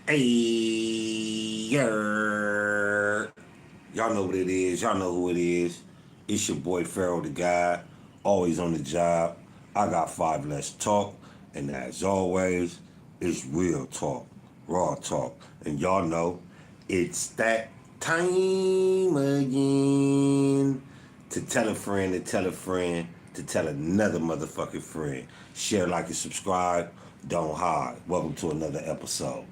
Hey, y'all know what it is. Y'all know who it is. It's your boy Pharaoh the guy, always on the job. I got five less talk, and as always, it's real talk, raw talk. And y'all know it's that time again to tell a friend to tell a friend to tell another motherfucking friend. Share, like, and subscribe. Don't hide. Welcome to another episode.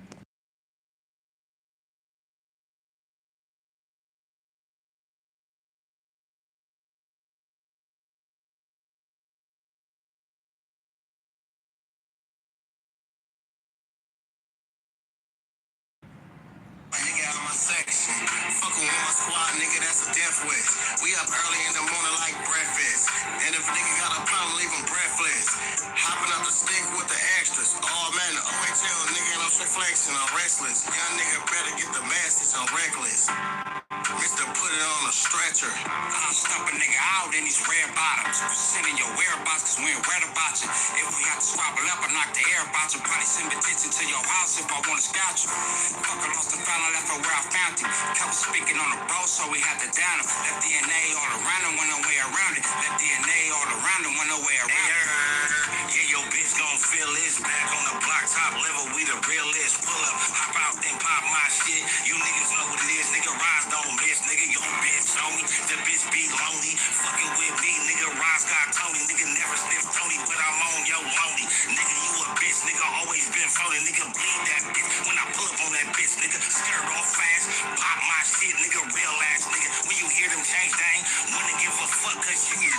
Nigga out of my section. Fucking with my squad, nigga, that's a death wish. We up early in the morning like breakfast. And if a nigga got a problem, leave him breathless. Hopping up the stick with the extras. Oh man, the OHL nigga ain't no straight flexing, I'm restless. Young nigga better get the message, I'm reckless. Mister put it on a stretcher. I'll stop a nigga out in these red bottoms. Sending your whereabouts cause we ain't read about you. If we have to squabble up, I knock the air about you. Probably send petition to your house if I wanna scout you. Fucker lost the file, I left her where I found him. Kept speaking on the bro, so we had to down him. Left DNA all around him, went no way around it. Left DNA all around him, went no way around it. Yeah, your bitch gon' feel this. Back on the block top level, we the realest. Pull up, hop out, then pop my shit. You niggas know what it is, nigga. Rise don't miss, nigga. Your bitch on me, the bitch be lonely. Fucking with me, nigga. Rise got Tony, nigga. Never sniff Tony, but I'm on your lonely. Nigga, you a bitch, nigga. Always been phony, nigga. Bleed that bitch when I pull up on that bitch, nigga. Skirt off fast, pop my shit, nigga. Real ass, nigga. When you hear them change, they ain't wanna give a fuck, cause you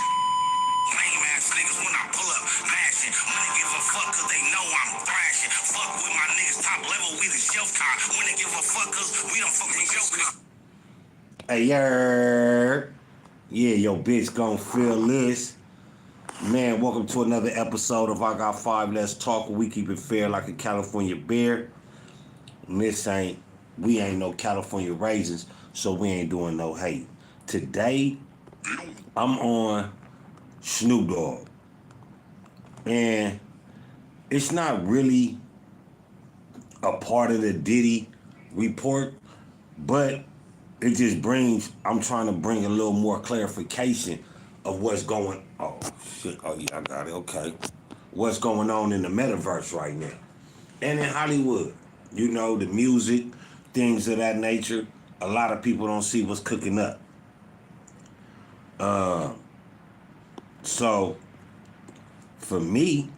lame ass niggas when I pull up, mashing. Wanna give a fuck cause they know I'm thrashing. Fuck with my niggas top level, we the shelf car. Wanna give a fuck cause we don't fuck with shelf car. Hey, yeah, your bitch gon' feel this. Man, welcome to another episode of I Got Five Less Talk, where we keep it fair like a California bear. And we ain't no California raisins, so we ain't doing no hate. Today, I'm on Snoop Dogg. And it's not really a part of the Diddy report, but I'm trying to bring a little more clarification of what's going. Oh shit! Oh yeah, I got it. Okay, what's going on in the metaverse right now, and in Hollywood? You know, the music, things of that nature. A lot of people don't see what's cooking up. So for me,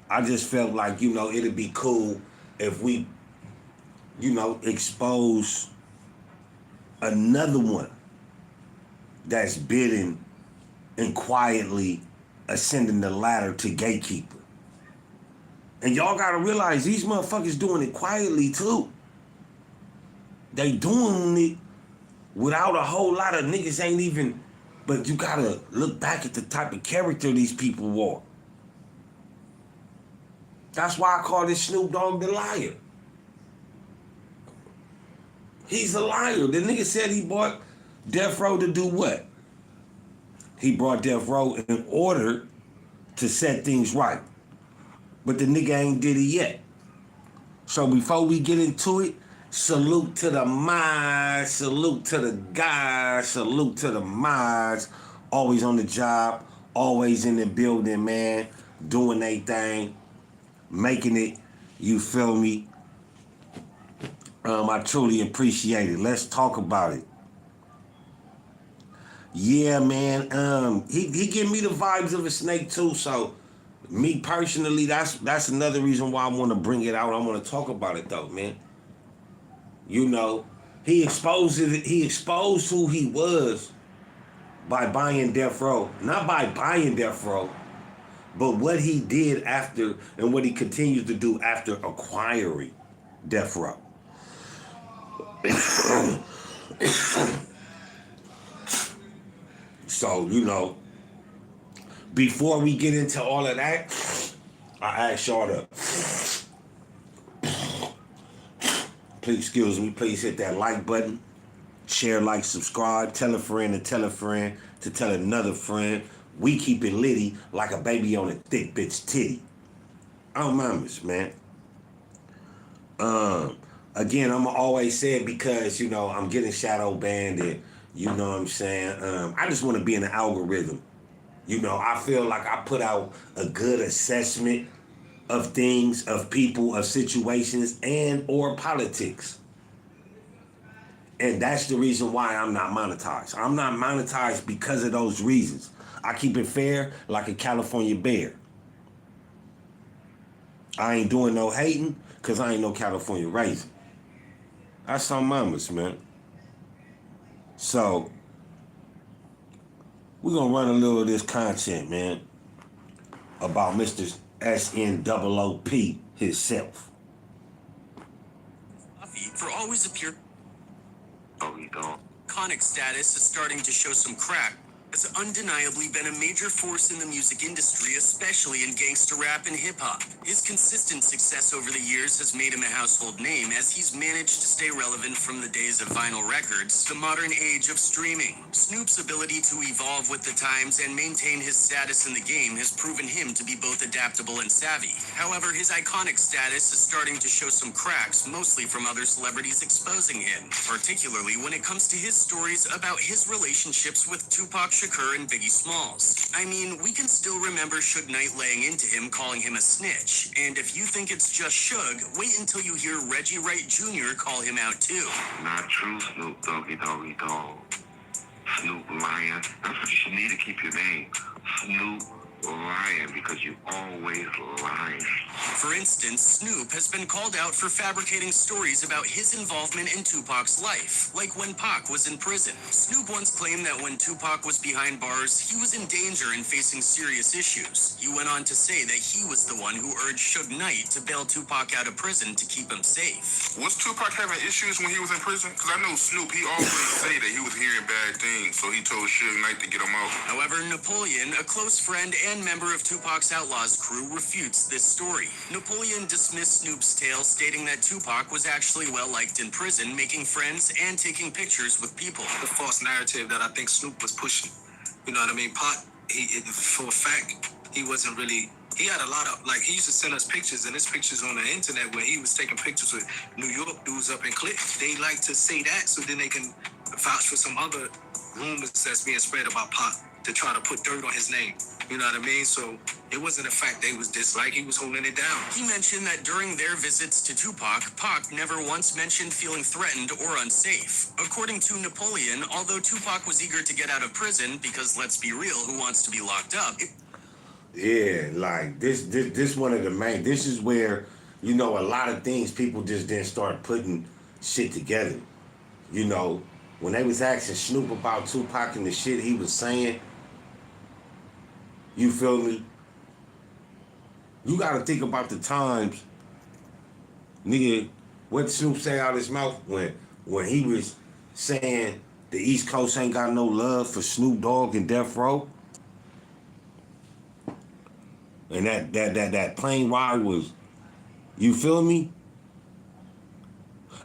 I just felt like it'd be cool if we expose another one that's bidding and quietly ascending the ladder to gatekeeper. And y'all gotta realize these motherfuckers doing it quietly too. They doing it without a whole lot of niggas ain't even, but you gotta look back at the type of character these people are. That's why I call this Snoop Dogg the liar. He's a liar. The nigga said he bought Death Row to do what? He brought Death Row in order to set things right. But the nigga ain't did it yet. So before we get into it, salute to the minds, salute to the guys, salute to the minds. Always on the job, always in the building, man. Doing their thing, making it, you feel me? I truly appreciate it. Let's talk about it. Yeah, man. He give me the vibes of a snake too. So, me personally, that's another reason why I want to bring it out. I want to talk about it though, man. You know, he exposed it. He exposed who he was by buying Death Row. Not by buying Death Row, but what he did after and what he continues to do after acquiring Death Row. So, before we get into all of that, I ask y'all to please, excuse me, please hit that like button, share, like, subscribe, tell a friend to tell a friend to tell another friend. We keep it litty like a baby on a thick bitch titty. I don't mind this, man. Um, Again, I'm always say it because I'm getting shadow banned, and you know what I'm saying. I just want to be in the algorithm. I feel like I put out a good assessment of things, of people, of situations, and or politics. And that's the reason why I'm not monetized. I'm not monetized because of those reasons. I keep it fair like a California bear. I ain't doing no hating because I ain't no California raisin. That's some mamas, man. So we're gonna run a little of this content, man, about Mr. SNOOP himself. For always appear. Oh, we don't. Iconic status is starting to show some crack. Has undeniably been a major force in the music industry, especially in gangsta rap and hip-hop. His consistent success over the years has made him a household name, as he's managed to stay relevant from the days of vinyl records to the modern age of streaming. Snoop's ability to evolve with the times and maintain his status in the game has proven him to be both adaptable and savvy. However, his iconic status is starting to show some cracks, mostly from other celebrities exposing him, particularly when it comes to his stories about his relationships with Tupac Shakur and Biggie Smalls. I mean, we can still remember Suge Knight laying into him, calling him a snitch. And if you think it's just Suge, wait until you hear Reggie Wright Jr. call him out too. Not true, Snoop Doggy Doggy Dog. Snoop Lion. That's what you need to keep your name. Snoop Lion, because you always lying. For instance, Snoop has been called out for fabricating stories about his involvement in Tupac's life, like when Pac was in prison. Snoop once claimed that when Tupac was behind bars, he was in danger and facing serious issues. He went on to say that he was the one who urged Suge Knight to bail Tupac out of prison to keep him safe. Was Tupac having issues when he was in prison? Because I know Snoop, he always say that he was hearing bad things, so he told Suge Knight to get him out. However, Napoleon, a close friend and member of Tupac's Outlaws crew, refutes this story. Napoleon dismissed Snoop's tale, stating that Tupac was actually well-liked in prison, making friends and taking pictures with people. The false narrative that I think Snoop was pushing. You know what I mean? For a fact, he wasn't really... He had a lot of, like, he used to send us pictures, and there's pictures on the internet where he was taking pictures with New York dudes up in Click. They like to say that so then they can vouch for some other rumors that's being spread about Pac to try to put dirt on his name. You know what I mean? So it wasn't a fact they was disliked. He was holding it down. He mentioned that during their visits to Tupac, Pac never once mentioned feeling threatened or unsafe. According to Napoleon, although Tupac was eager to get out of prison, because let's be real, who wants to be locked up? Yeah, like this one of the main. This is where a lot of things people just didn't start putting shit together. When they was asking Snoop about Tupac and the shit he was saying, you feel me? You gotta think about the times, nigga, what Snoop say out his mouth when he was saying the East Coast ain't got no love for Snoop Dogg and Death Row. And that plane ride was, you feel me?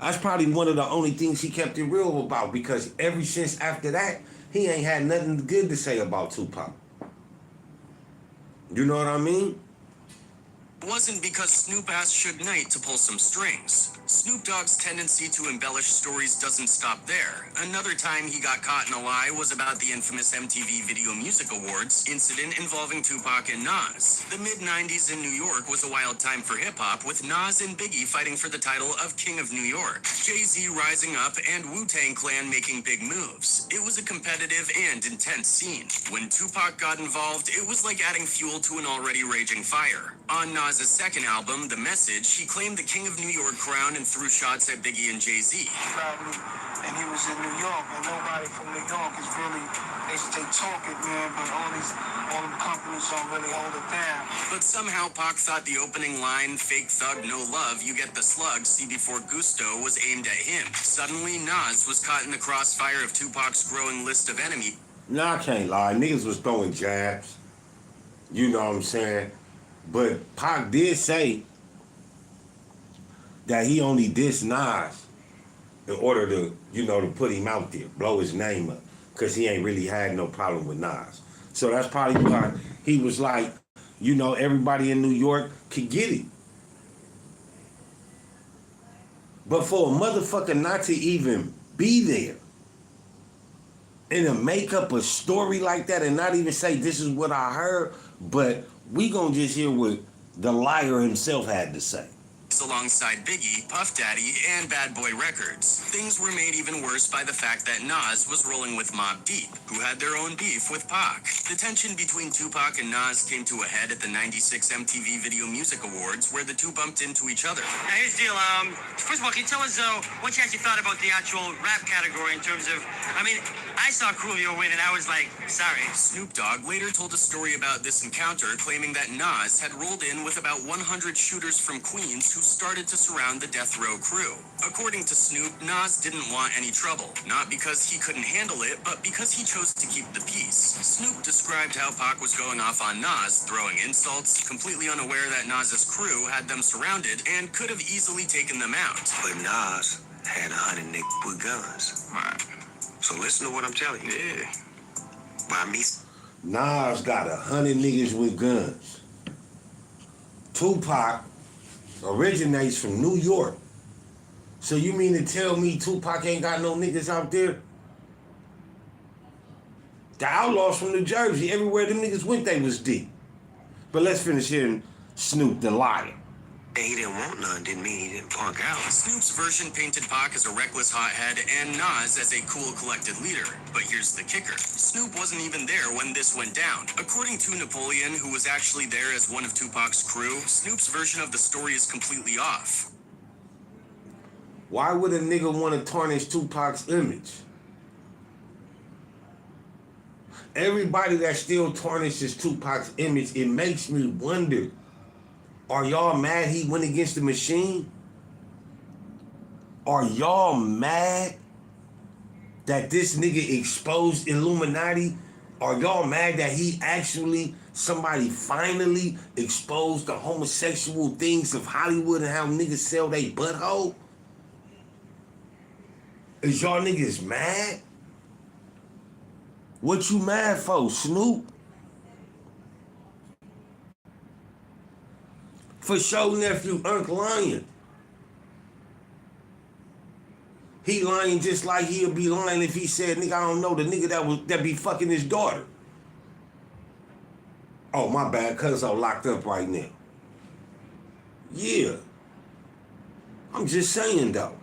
That's probably one of the only things he kept it real about, because ever since after that, he ain't had nothing good to say about Tupac. You know what I mean? It wasn't because Snoop asked Suge Knight to pull some strings. Snoop Dogg's tendency to embellish stories doesn't stop there. Another time he got caught in a lie was about the infamous MTV Video Music Awards incident involving Tupac and Nas. The mid-90s in New York was a wild time for hip-hop, with Nas and Biggie fighting for the title of King of New York, Jay-Z rising up, and Wu-Tang Clan making big moves. It was a competitive and intense scene. When Tupac got involved, it was like adding fuel to an already raging fire. On Nas' second album, The Message, he claimed the King of New York crown and threw shots at Biggie and Jay-Z. Probably, and he was in New York, and nobody from New York is really, they talk it, man, but all them companies don't really hold it down. But somehow Pac thought the opening line, "Fake thug, no love, you get the slug, see before Gusto," was aimed at him. Suddenly, Nas was caught in the crossfire of Tupac's growing list of enemies. Nah, I can't lie. Niggas was throwing jabs. You know what I'm saying? But Pac did say that he only dissed Nas in order to, to put him out there, blow his name up, because he ain't really had no problem with Nas. So that's probably why he was like, everybody in New York could get it. But for a motherfucker not to even be there and to make up a story like that and not even say this is what I heard, but we gonna just hear what the liar himself had to say. Alongside Biggie, Puff Daddy, and Bad Boy Records. Things were made even worse by the fact that Nas was rolling with Mobb Deep, who had their own beef with Pac. The tension between Tupac and Nas came to a head at the 96 MTV Video Music Awards, where the two bumped into each other. Now here's the deal. First of all, can you tell us what you actually thought about the actual rap category in terms of, I mean, I saw Coolio win and I was like, sorry. Snoop Dogg later told a story about this encounter, claiming that Nas had rolled in with about 100 shooters from Queens who started to surround the Death Row crew. According to Snoop, Nas didn't want any trouble, not because he couldn't handle it, but because he chose to keep the peace. Snoop described how Pac was going off on Nas, throwing insults, completely unaware that Nas's crew had them surrounded and could have easily taken them out. But Nas had 100 niggas with guns. Right. So listen to what I'm telling you. Yeah. By me. Nas got 100 niggas with guns. Tupac originates from New York. So you mean to tell me Tupac ain't got no niggas out there? The Outlaws from New Jersey, everywhere them niggas went, they was deep. But let's finish hearing Snoop the liar. He didn't want none, didn't mean he didn't punk out. Snoop's version painted Pac as a reckless hothead and Nas as a cool, collected leader. But here's the kicker. Snoop wasn't even there when this went down. According to Napoleon, who was actually there as one of Tupac's crew, Snoop's version of the story is completely off. Why would a nigga want to tarnish Tupac's image? Everybody that still tarnishes Tupac's image, it makes me wonder, are y'all mad he went against the machine? Are y'all mad that this nigga exposed Illuminati? Are y'all mad that he actually, somebody finally exposed the homosexual things of Hollywood and how niggas sell they butthole? Is y'all niggas mad? What you mad for, Snoop? For show nephew Unc lying. He lying just like he'll be lying if he said, nigga, I don't know, the nigga that be fucking his daughter. Oh, my bad, cuz I'm locked up right now. Yeah. I'm just saying, though.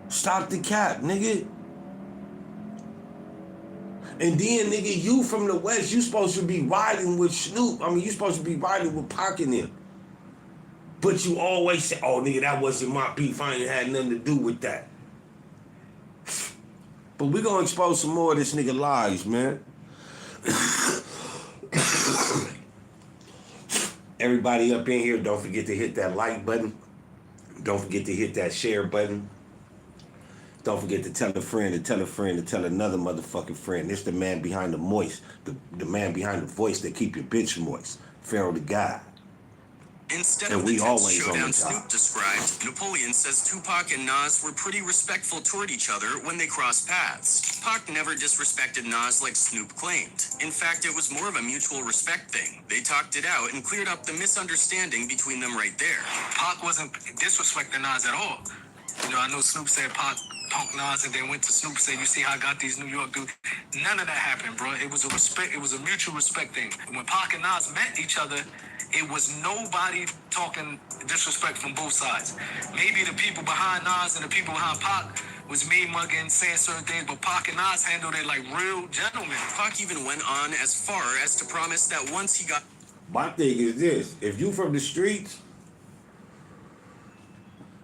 Stop the cap, nigga. And then, nigga, you from the West, you supposed to be riding with Snoop. I mean, you supposed to be riding with Pac and them. But you always say, oh, nigga, that wasn't my beef. I ain't had nothing to do with that. But we gonna expose some more of this nigga lies, man. Everybody up in here, don't forget to hit that like button. Don't forget to hit that share button. Don't forget to tell a friend, to tell a friend, to tell another motherfucking friend. This the man behind the moist, the man behind the voice that keep your bitch moist. Pharaoh the God. Instead And of we the tense always on showdown the top. Snoop described, Napoleon says Tupac and Nas were pretty respectful toward each other when they crossed paths. Pac never disrespected Nas like Snoop claimed. In fact, it was more of a mutual respect thing. They talked it out and cleared up the misunderstanding between them right there. Pac wasn't disrespecting Nas at all. You know, I know Snoop said Pac punked Nas and then went to Snoop and said, you see how I got these New York dudes? None of that happened, bro. It was a respect. It was a mutual respect thing. When Pac and Nas met each other, it was nobody talking disrespect from both sides. Maybe the people behind Nas and the people behind Pac was mean mugging, saying certain things, but Pac and Nas handled it like real gentlemen. Pac even went on as far as to promise that once he got My thing is this, if you from the streets,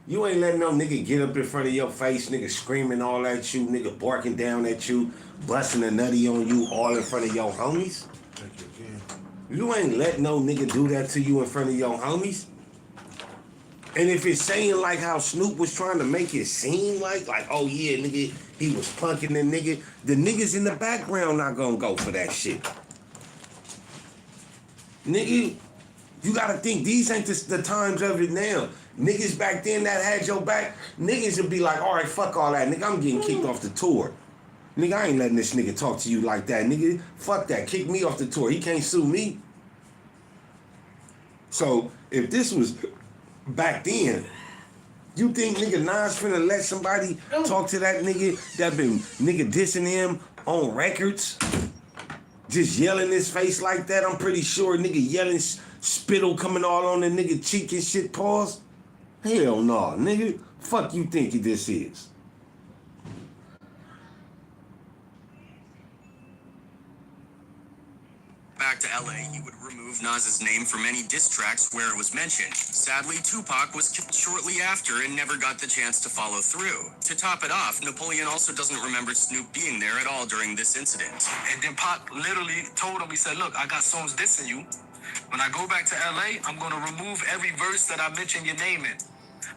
you ain't letting no nigga get up in front of your face, nigga screaming all at you, nigga barking down at you, busting a nutty on you all in front of your homies. You ain't letting no nigga do that to you in front of your homies. And if it's saying like how Snoop was trying to make it seem like, oh yeah, nigga, he was punking the nigga, the niggas in the background not gonna go for that shit. Nigga, you gotta think, these ain't the times of it now. Niggas back then that had your back, niggas would be like, all right, fuck all that, nigga, I'm getting kicked off the tour. Nigga, I ain't letting this nigga talk to you like that, nigga. Fuck that, kick me off the tour. He can't sue me. So, if this was back then, You think nigga Nas finna let somebody talk to that nigga that been nigga dissing him on records? Just yelling his face like that? I'm pretty sure nigga yelling spittle coming all on the nigga cheek and shit, pause? Hell no, nigga. Fuck you think this is? Back to LA, he would remove Nas's name from any diss tracks where it was mentioned. Sadly, Tupac was killed shortly after and never got the chance to follow through. To top it off, Napoleon also doesn't remember Snoop being there at all during this incident. And then Pac literally told him, he said, look, I got songs dissing you. When I go back to LA, I'm going to remove every verse that I mention your name in.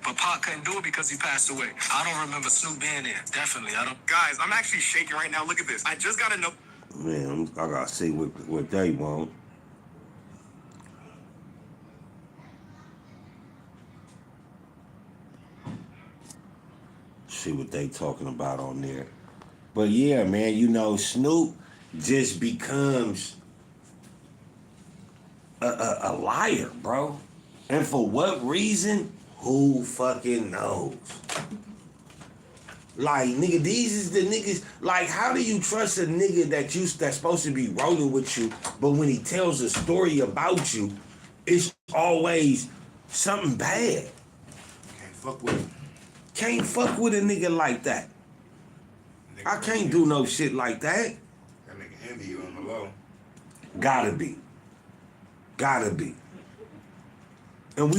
But Pac couldn't do it because he passed away. I don't remember Snoop being there. Definitely, I don't. Guys, I'm actually shaking right now. Look at this. I just got to know. Man, I gotta see what they want. See what they talking about on there. But yeah, man, you know, Snoop just becomes a liar, bro. And for what reason? Who fucking knows? Like, nigga, these is the niggas. Like, how do you trust a nigga that's supposed to be rolling with you, but when he tells a story about you, it's always something bad? Can't fuck with him. Can't fuck with a nigga like that. I can't do no shit like that. That nigga envy you on the low. Gotta be. And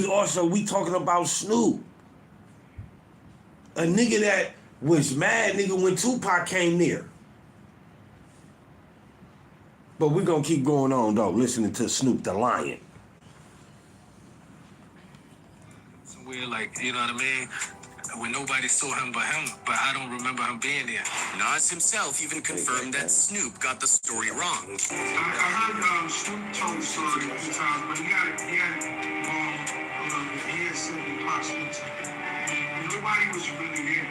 we talking about Snoop. A nigga that was mad, nigga, when Tupac came near. But we gonna keep going on, though, listening to Snoop the Lion. It's weird, like, you know what I mean? When nobody saw him but him, but I don't remember him being there. Nas himself even confirmed that Snoop got the story wrong. I heard Snoop told the story a few times, but he had wrong a little bit. He had said he possibly nobody was really there.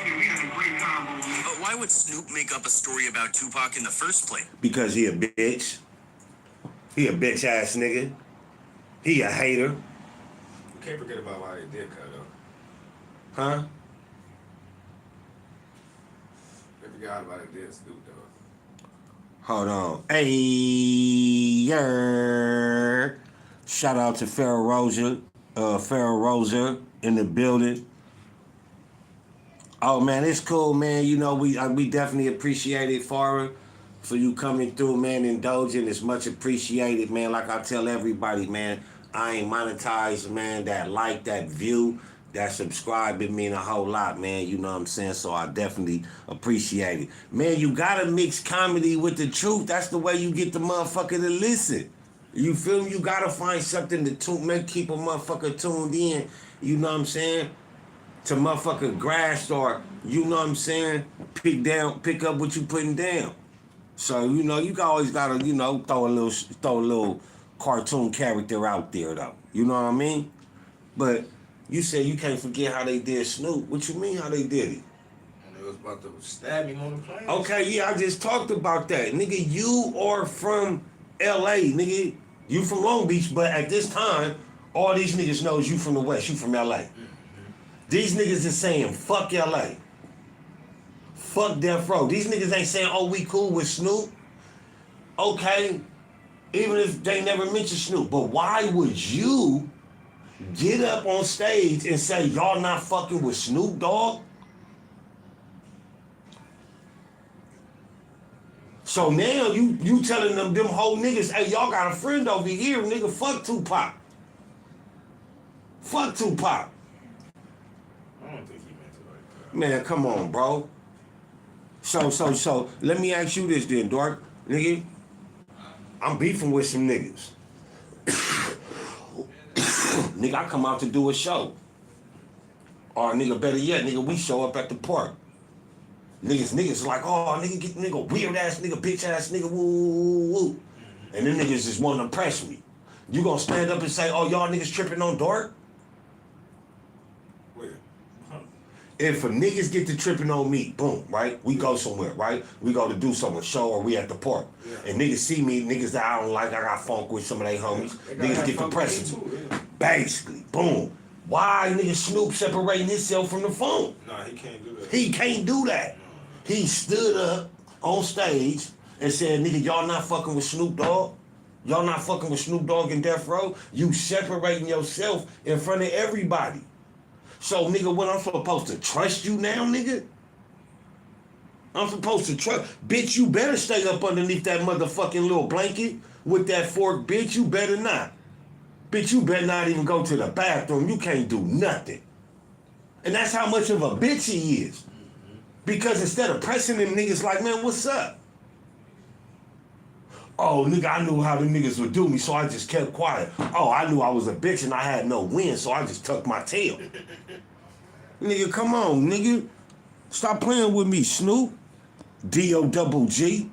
We had a great combo, man. But why would Snoop make up a story about Tupac in the first place? Because he a bitch. He a bitch ass nigga. He a hater. You can't forget about why they did cut though. Huh? They forgot about it did Snoop though. Hold on. Hey, yeah. Shout out to Pharaoh Rosa in the building. Oh man, it's cool, man. You know, we definitely appreciate it, Farah, for you coming through, man, indulging. It's much appreciated, man. Like I tell everybody, man, I ain't monetized, man. That like, that view, that subscribe, it mean a whole lot, man. You know what I'm saying? So I definitely appreciate it. Man, you gotta mix comedy with the truth. That's the way you get the motherfucker to listen. You feel me? You gotta find something to keep a motherfucker tuned in. You know what I'm saying? To motherfucker grasp, or, you know what I'm saying, pick up what you putting down. So, you know, you always gotta, you know, throw a little cartoon character out there, though. You know what I mean? But you said you can't forget how they did Snoop. What you mean how they did it? And it was about to stab him on the plane. Okay, yeah, I just talked about that. Nigga, you are from LA, nigga. You from Long Beach, but at this time, all these niggas knows you from the West. You from LA. These niggas is saying, fuck LA. Fuck Death Row. These niggas ain't saying, oh, we cool with Snoop. Okay, even if they never mention Snoop. But why would you get up on stage and say, y'all not fucking with Snoop Dogg? So now you telling them whole niggas, hey, y'all got a friend over here, nigga, fuck Tupac. Fuck Tupac. I don't think he meant it like that. Man, come on, bro. So, let me ask you this then, Dark. Nigga, I'm beefing with some niggas. Nigga, I come out to do a show. Or nigga, better yet, nigga, we show up at the park. Niggas like, oh, nigga, get nigga, weird ass nigga, bitch ass nigga, woo, woo, woo. And them niggas just want to impress me. You gonna stand up and say, oh, y'all niggas tripping on Dark? If a niggas get to tripping on me, boom, right? We go somewhere, right? We go to do some show or we at the park. Yeah. And niggas see me, niggas that I don't like, I got funk with some of they homies. Niggas get to pressing me. Basically, boom. Why nigga Snoop separating himself from the phone? Nah, he can't do that. He can't do that. He stood up on stage and said, nigga, y'all not fucking with Snoop Dogg? Y'all not fucking with Snoop Dogg and Death Row? You separating yourself in front of everybody. So, nigga, what I'm supposed to trust you now, nigga? I'm supposed to trust. Bitch, you better stay up underneath that motherfucking little blanket with that fork, bitch. You better not. Bitch, you better not even go to the bathroom. You can't do nothing. And that's how much of a bitch he is. Because instead of pressing them niggas like, man, what's up? Oh, nigga, I knew how the niggas would do me, so I just kept quiet. Oh, I knew I was a bitch and I had no wind, so I just tucked my tail. Nigga, come on, nigga. Stop playing with me, Snoop. D-O-double-G.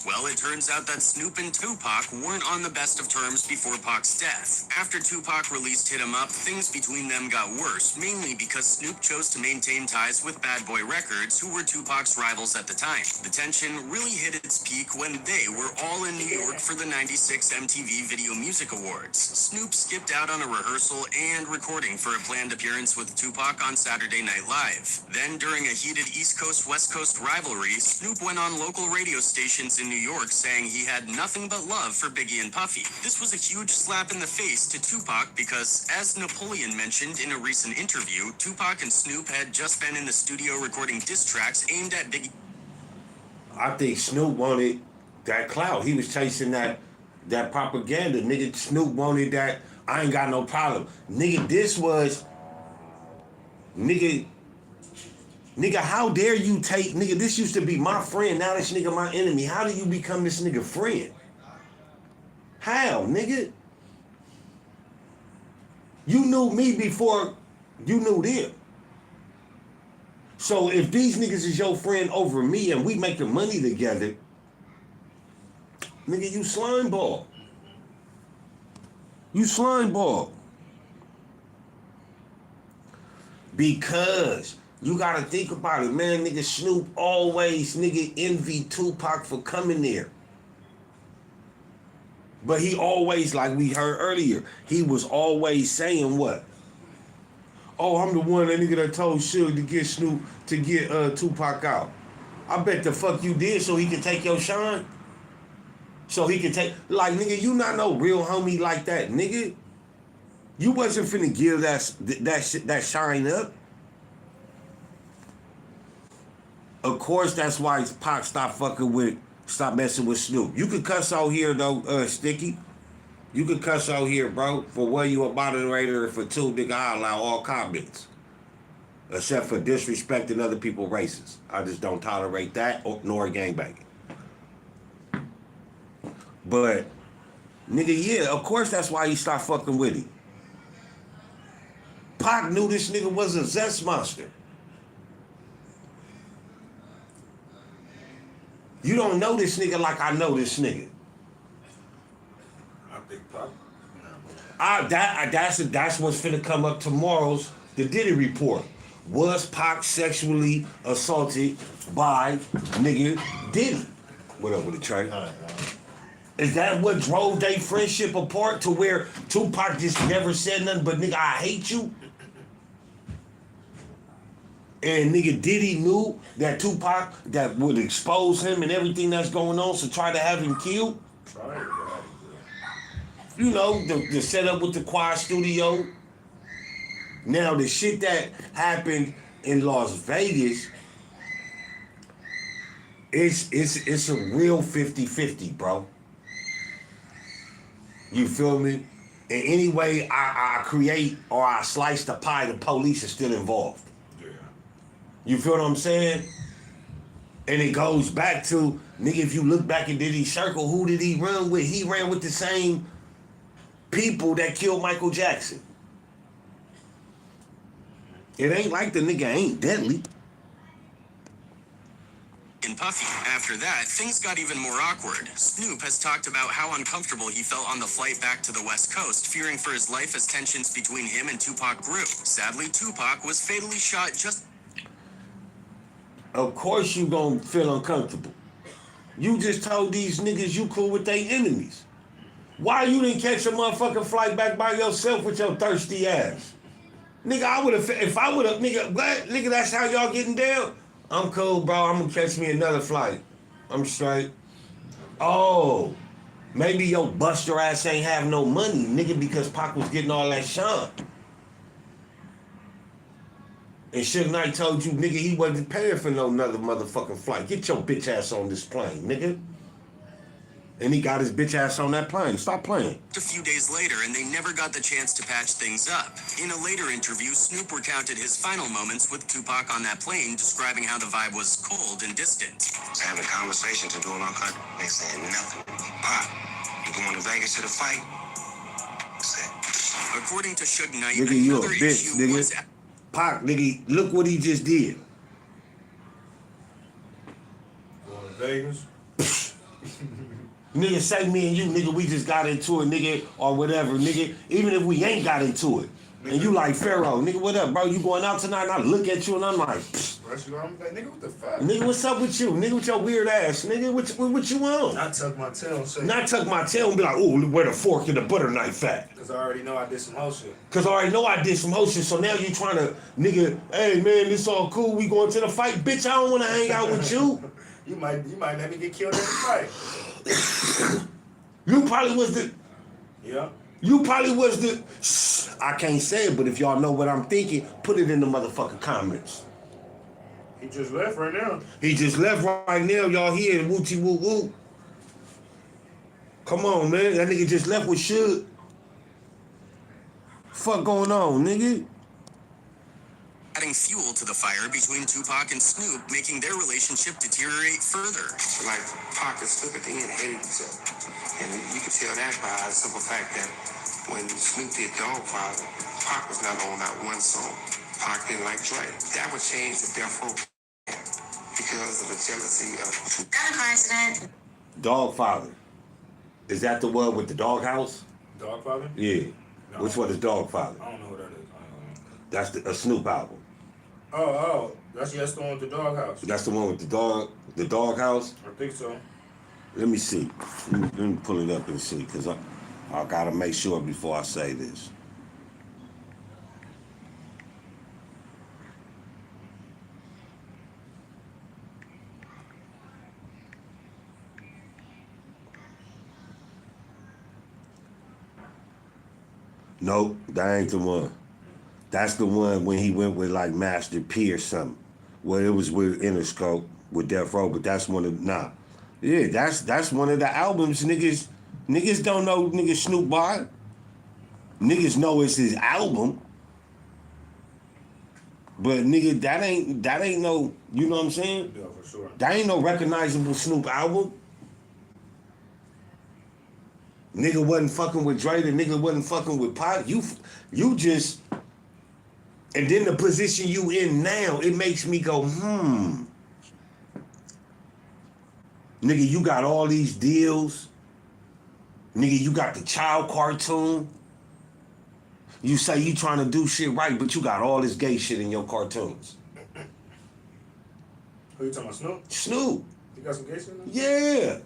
Well, it turns out that Snoop and Tupac weren't on the best of terms before Pac's death. After Tupac released Hit 'Em Up, things between them got worse, mainly because Snoop chose to maintain ties with Bad Boy Records, who were Tupac's rivals at the time. The tension really hit its peak when they were all in New York for the '96 MTV Video Music Awards. Snoop skipped out on a rehearsal and recording for a planned appearance with Tupac on Saturday Night Live. Then, during a heated East Coast-West Coast rivalry, Snoop went on local radio stations in New York saying he had nothing but love for Biggie and Puffy. This was a huge slap in the face to Tupac because, as Napoleon mentioned in a recent interview, Tupac and Snoop had just been in the studio recording diss tracks aimed at Biggie. I think Snoop wanted that clout. He was chasing that propaganda. Nigga, Snoop wanted that, I ain't got no problem. Nigga, this was, nigga, how dare you take, nigga, this used to be my friend, now this nigga my enemy. How do you become this nigga friend? How, nigga? You knew me before you knew them. So if these niggas is your friend over me and we making money together, nigga, you slime ball. You slime ball. Because you gotta think about it, man. Nigga, Snoop always, nigga, envy Tupac for coming there. But he always, like we heard earlier, he was always saying what? Oh, I'm the one, that nigga that told Suge to get Snoop, to get Tupac out. I bet the fuck you did so he could take your shine. So he could take, like, nigga, you not no real homie like that, nigga. You wasn't finna give that shine up. Of course, that's why Pac stopped messing with Snoop. You could cuss out here though, Sticky. You could cuss out here, bro. For one, you a moderator, and for two, nigga, I allow all comments. Except for disrespecting other people's races. I just don't tolerate that, nor gangbanging. But, nigga, yeah, of course that's why he stopped fucking with him. Pac knew this nigga was a zest monster. You don't know this nigga like I know this nigga. I think Pac. That's what's finna come up tomorrow's the Diddy report. Was Pac sexually assaulted by nigga Diddy? What up with the Trey? Is that what drove their friendship apart to where Tupac just never said nothing but nigga, I hate you? And nigga Diddy knew that Tupac that would expose him and everything that's going on, so try to have him killed. You know, the setup with the Quiet Studio. Now the shit that happened in Las Vegas, it's a real 50-50, bro. You feel me? In any way I create or I slice the pie, the police is still involved. You feel what I'm saying? And it goes back to, nigga, if you look back in Diddy's circle, who did he run with? He ran with the same people that killed Michael Jackson. It ain't like the nigga ain't deadly. And Puffy. After that, things got even more awkward. Snoop has talked about how uncomfortable he felt on the flight back to the West Coast, fearing for his life as tensions between him and Tupac grew. Sadly, Tupac was fatally shot just... Of course you gonna feel uncomfortable. You just told these niggas you cool with their enemies. Why you didn't catch a motherfucking flight back by yourself with your thirsty ass? Nigga, I would have, if I would have, nigga, what? Nigga, that's how y'all getting down? I'm cool, bro. I'm gonna catch me another flight. I'm straight. Oh, maybe your buster ass ain't have no money, nigga, because Pac was getting all that shine. And Suge Knight told you, nigga, he wasn't paying for no another motherfucking flight. Get your bitch ass on this plane, nigga. And he got his bitch ass on that plane. Stop playing. A few days later, and they never got the chance to patch things up. In a later interview, Snoop recounted his final moments with Tupac on that plane, describing how the vibe was cold and distant. Having conversations and doing all kinds of things, saying nothing. Pop, you going to Vegas to the fight? According to Suge Knight, Nigga, you a another bitch, issue nigga. was... Pac, nigga, look what he just did. Going to Vegas. Nigga, say me and you, nigga, we just got into it, nigga, or whatever, nigga. Even if we ain't got into it. And you like, Pharaoh, nigga, what up, bro? You going out tonight? And I look at you and I'm like, I'm like, nigga, what the fuck? nigga, what's up with you? Nigga, with your weird ass. Nigga, what you on? I tuck my tail and say, Not tuck my tail and be like, ooh, where the fork and the butter knife at? because I already know I did some whole shit. Cause I already know I did some whole shit, so now you trying to, nigga, hey man, this all cool, we going to the fight. Bitch, I don't want to hang out with you. You might let me get killed in the fight. You probably was the, Yeah. you probably was the, I can't say it, but if y'all know what I'm thinking, put it in the motherfucking comments. He just left right now. He just left right now, y'all hear wooty woo woo. Come on, man, that nigga just left with Suge. Fuck going on, nigga? adding fuel to the fire between Tupac and Snoop, making their relationship deteriorate further. So like Pac and Snoop at the end hated each other. And you can tell that by the simple fact that when Snoop did Dogfather, Pac was not on that one song. Pac didn't like Dre. That would change the Death Row because of the jealousy of... Got a car accident. Dogfather. Is that the one with the doghouse? Dogfather? Yeah. No. Which one is Dogfather? I don't know who that is. That's a Snoop album. Oh, that's the one with the doghouse. That's the one with the doghouse? I think so. Let me see. Let me pull it up and see, because I gotta make sure before I say this. Nope, that ain't the one. That's the one when he went with like Master P or something. Well, it was with Interscope with Death Row, but that's one of Yeah, that's one of the albums niggas don't know nigga Snoop Dogg. Niggas know it's his album. But nigga, that ain't no, you know what I'm saying? Yeah, for sure. That ain't no recognizable Snoop album. Nigga wasn't fucking with Dre, the nigga wasn't fucking with Pac. You just, and then the position you in now, it makes me go, Nigga, you got all these deals. Nigga, you got the child cartoon. You say you trying to do shit right, but you got all this gay shit in your cartoons. Who you talking about, Snoop? Snoop. You got some gay shit in Yeah.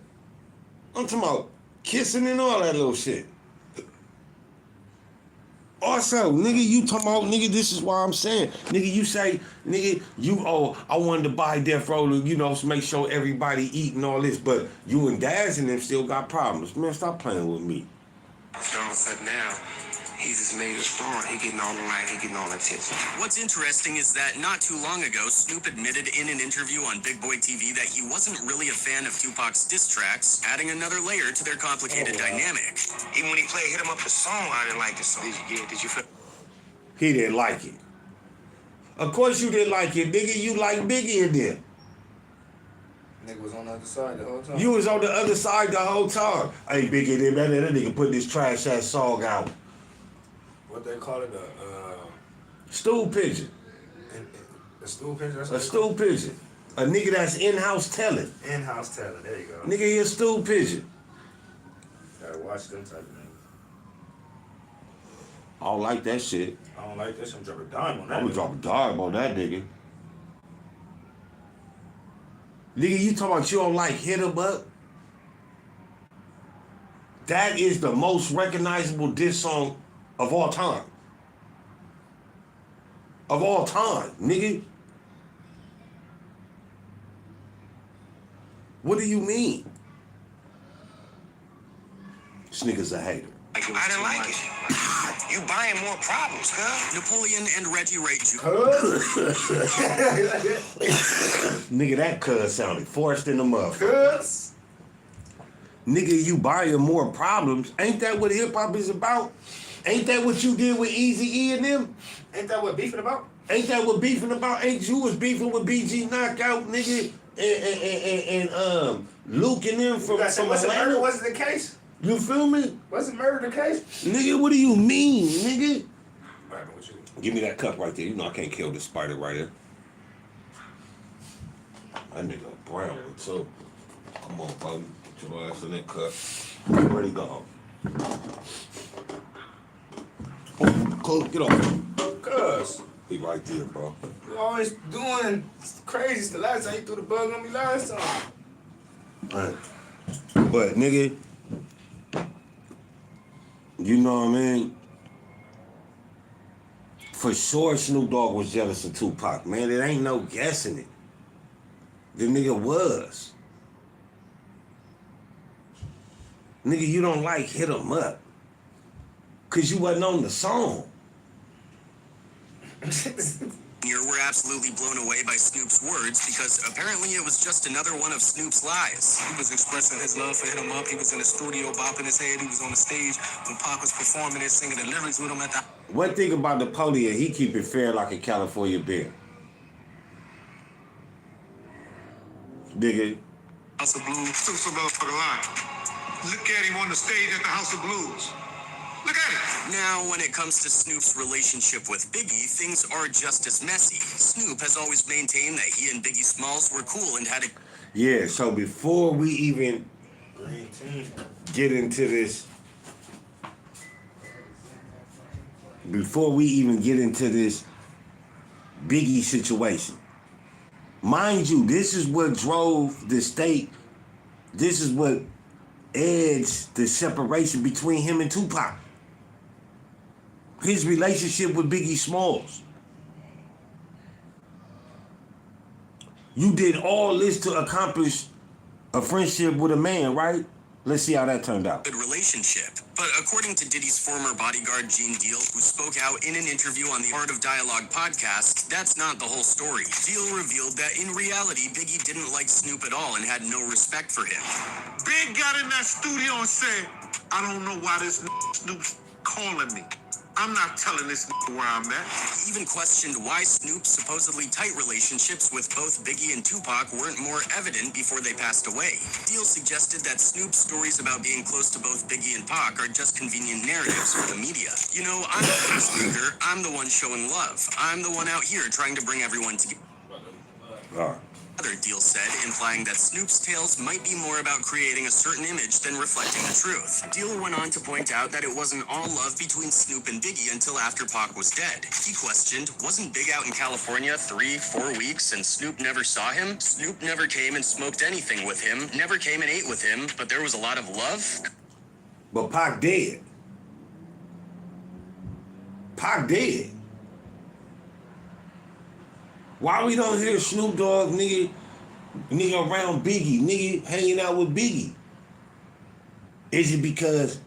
I'm talking about kissing and all that little shit. Also, nigga, you talking about, nigga, this is why I'm saying, nigga, you say, nigga, I wanted to buy Death Row to, to make sure everybody eat and all this, but you and Daz and them still got problems. Man, stop playing with me. So all of a sudden now, he just made a star. He getting all the light. He getting all the attention. What's interesting is that not too long ago, Snoop admitted in an interview on Big Boy TV that he wasn't really a fan of Tupac's diss tracks, adding another layer to their complicated dynamic. Even when he played Hit 'Em Up the song, I didn't like the song. Did you feel? He didn't like it. Of course you didn't like it, nigga. You like Biggie in there. Nigga was on the other side the whole time. You was on the other side the whole time. Hey, Biggie, that nigga put this trash ass song out. What they call it, Stool pigeon. a stool pigeon? That's A what they stool pigeon. A nigga that's in-house telling. call it? In-house talent. There you go. Nigga, he a stool pigeon. Gotta watch them type of niggas. I don't like that shit. I don't like this. I'm dropping a dime on that. I'm gonna drop a dime on that nigga. Nigga, you talking about you don't like Hit 'Em Up? That is the most recognizable diss song of all time. Of all time, nigga. What do you mean? This nigga's a hater. I didn't like it. You buying more problems, huh? Napoleon and Reggie Ray Jr. Nigga, that cuz sounded forced in the motherfucker. Nigga, you buying more problems. Ain't that what hip-hop is about? Ain't that what you did with Eazy-E and them? Ain't that what beefing about? Ain't that what beefing about? Ain't you was beefing with BG Knockout, nigga, and Luke and them from Wasn't Atlanta? murder wasn't the case? You feel me? Wasn't murder the case? Nigga, what do you mean, nigga? What happened with you? Give me that cup right there. You know I can't kill this spider right here. That nigga brown too. Come on, buddy. Put your ass in that cup. Where'd he go? Close, get off. Cuz. He right there, bro. You always doing crazy stuff. Last time you threw the bug on me last time. Right. But nigga, you know what I mean? For sure Snoop Dogg was jealous of Tupac, man. It ain't no guessing it. The nigga was. Nigga, you don't like Hit 'Em Up. Cause you wasn't on the song. We're absolutely blown away by Snoop's words because apparently it was just another one of Snoop's lies. He was expressing his love for Hit 'Em Up. He was in the studio bopping his head. He was on the stage when Pac was performing it, singing the lyrics with him at the... One thing about the podium, he keep it fair like a California bear. Nigga. House of Blues. Snoop's a motherfucking lie. Look at him on the stage at the House of Blues. Look at it. Now, when it comes to Snoop's relationship with Biggie, things are just as messy. Snoop has always maintained that he and Biggie Smalls were cool and had a... Yeah, so before we even get into this, Biggie situation, mind you, this is what drove the state, this is what edged the separation between him and Tupac. His relationship with Biggie Smalls. You did all this to accomplish a friendship with a man, right? Let's see how that turned out. Good relationship. But according to Diddy's former bodyguard, Gene Deal, who spoke out in an interview on the Art of Dialogue podcast, that's not the whole story. Deal revealed that in reality, Biggie didn't like Snoop at all and had no respect for him. Big got in that studio and said, I don't know why this Snoop's calling me. I'm not telling this where I'm at. He even questioned why Snoop's supposedly tight relationships with both Biggie and Tupac weren't more evident before they passed away. Deal suggested that Snoop's stories about being close to both Biggie and Pac are just convenient narratives for the media. You know, I'm the peacemaker. I'm the one showing love. I'm the one out here trying to bring everyone together. Other Deal said, implying that Snoop's tales might be more about creating a certain image than reflecting the truth. Deal went on to point out that it wasn't all love between Snoop and Biggie until after Pac was dead. He questioned, wasn't Big out in California 3-4 weeks and Snoop never saw him? Snoop never came and smoked anything with him, never came and ate with him, but there was a lot of love? But Pac dead. Pac dead. Why we don't hear Snoop Dogg, nigga around Biggie, nigga hanging out with Biggie? Is it because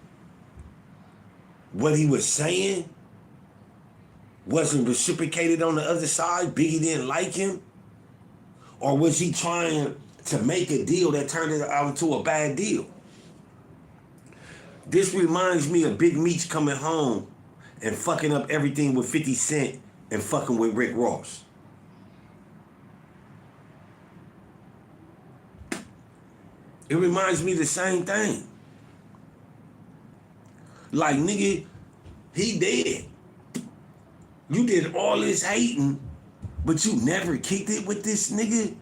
what he was saying wasn't reciprocated on the other side? Biggie didn't like him? Or was he trying to make a deal that turned it out into a bad deal? This reminds me of Big Meech coming home and fucking up everything with 50 Cent and fucking with Rick Ross. It reminds me of the same thing. Like, nigga, he dead. You did all this hating, but you never kicked it with this nigga.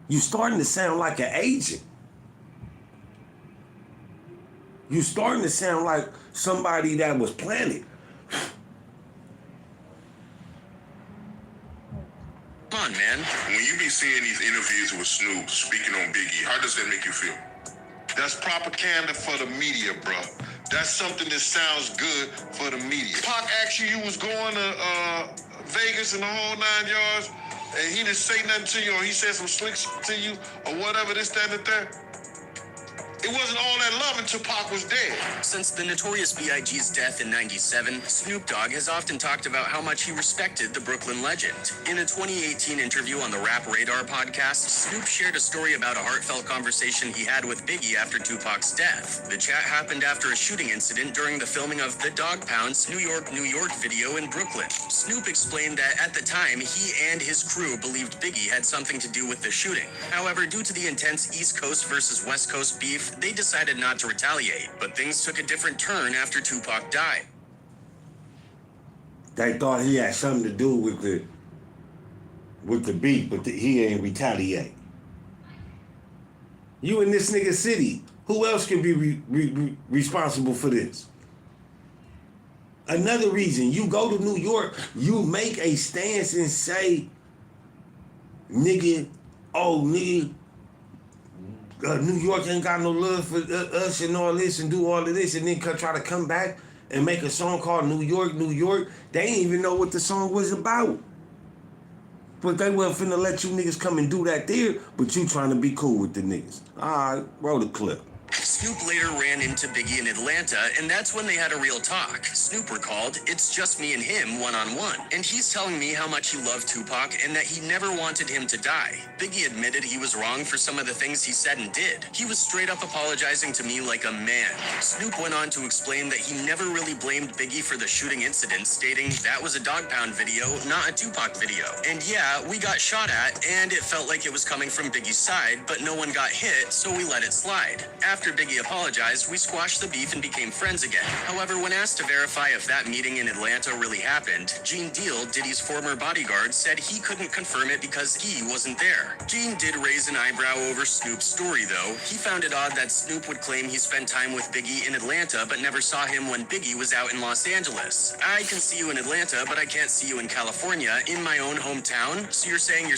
You starting to sound like an agent. You starting to sound like somebody that was planted. Come on, man. When you be seeing these interviews with Snoop speaking on Biggie, how does that make you feel? That's propaganda for the media, bro. That's something that sounds good for the media. Pac asked you was going to Vegas and the whole 9 yards, and he didn't say nothing to you, or he said some slick shit to you, or whatever, this, that, and that. It wasn't all that love until Pac was dead. Since the Notorious B.I.G.'s death in '97, Snoop Dogg has often talked about how much he respected the Brooklyn legend. In a 2018 interview on the Rap Radar podcast, Snoop shared a story about a heartfelt conversation he had with Biggie after Tupac's death. The chat happened after a shooting incident during the filming of the Dog Pound's New York, New York video in Brooklyn. Snoop explained that at the time, he and his crew believed Biggie had something to do with the shooting. However, due to the intense East Coast versus West Coast beef, they decided not to retaliate, but things took a different turn after Tupac died. They thought he had something to do with the beef, but he ain't retaliate. You in this nigga city, who else can be responsible for this? Another reason, you go to New York, you make a stance and say, nigga, oh nigga, New York ain't got no love for us and all this and do all of this, and then try to come back and make a song called New York, New York. They ain't even know what the song was about. But they wasn't finna let you niggas come and do that there, but you trying to be cool with the niggas. All right, roll the clip. Snoop later ran into Biggie in Atlanta, and that's when they had a real talk. Snoop recalled, "It's just me and him one-on-one. And he's telling me how much he loved Tupac and that he never wanted him to die. Biggie admitted he was wrong for some of the things he said and did. He was straight up apologizing to me like a man." Snoop went on to explain that he never really blamed Biggie for the shooting incident, stating that was a Dog Pound video, not a Tupac video. And yeah, we got shot at, and it felt like it was coming from Biggie's side, but no one got hit, so we let it slide. After Biggie apologized, we squashed the beef and became friends again. However, when asked to verify if that meeting in Atlanta really happened, Gene Deal, Diddy's former bodyguard, said he couldn't confirm it because he wasn't there. Gene did raise an eyebrow over Snoop's story, though. He found it odd that Snoop would claim he spent time with Biggie in Atlanta but never saw him when Biggie was out in Los Angeles. "I can see you in Atlanta, but I can't see you in California, in my own hometown. So you're saying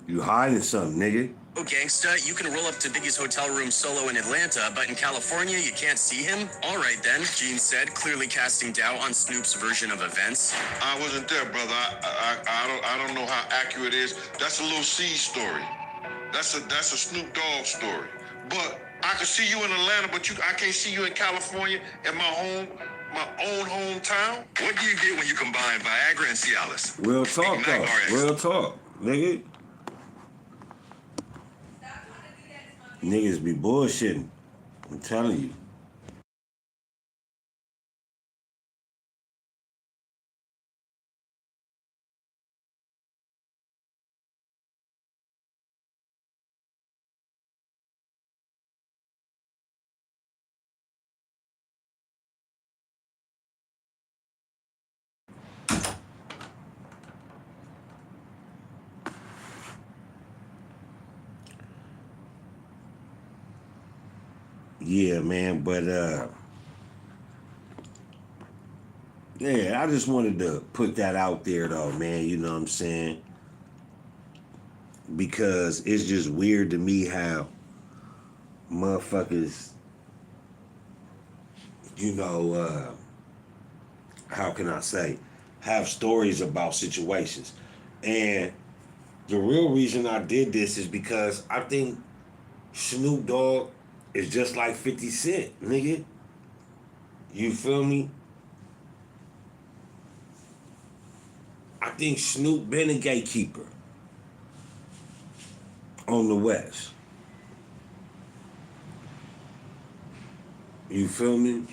You hiding something, nigga. Oh, gangsta, you can roll up to Biggie's hotel room solo in Atlanta, but in California, you can't see him? All right, then, Gene said, clearly casting doubt on Snoop's version of events. I wasn't there, brother. I don't know how accurate it is. That's a Lil C story. That's a Snoop Dogg story. But I can see you in Atlanta, but I can't see you in California at my own hometown. What do you get when you combine Viagra and Cialis? Real talk, though. Real talk, nigga. Niggas be bullshitting. I'm telling you. Yeah, man, but yeah, I just wanted to put that out there though, man, you know what I'm saying? Because it's just weird to me how motherfuckers, you know, how can I say, have stories about situations. And the real reason I did this is because I think Snoop Dogg is just like 50 Cent, nigga. You feel me? I think Snoop been a gatekeeper on the West. You feel me?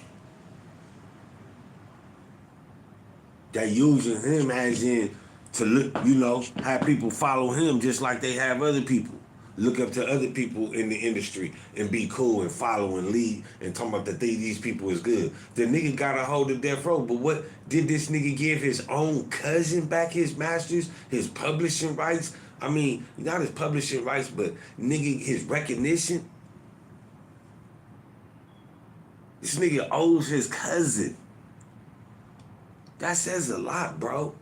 They using him as in to look, you know, have people follow him just like they have other people. Look up to other people in the industry and be cool and follow and lead and talk about that these people is good. The nigga got a hold of Death Row, but what did this nigga give his own cousin back his masters, his publishing rights? I mean, not his publishing rights, but nigga, his recognition. This nigga owes his cousin. That says a lot, bro.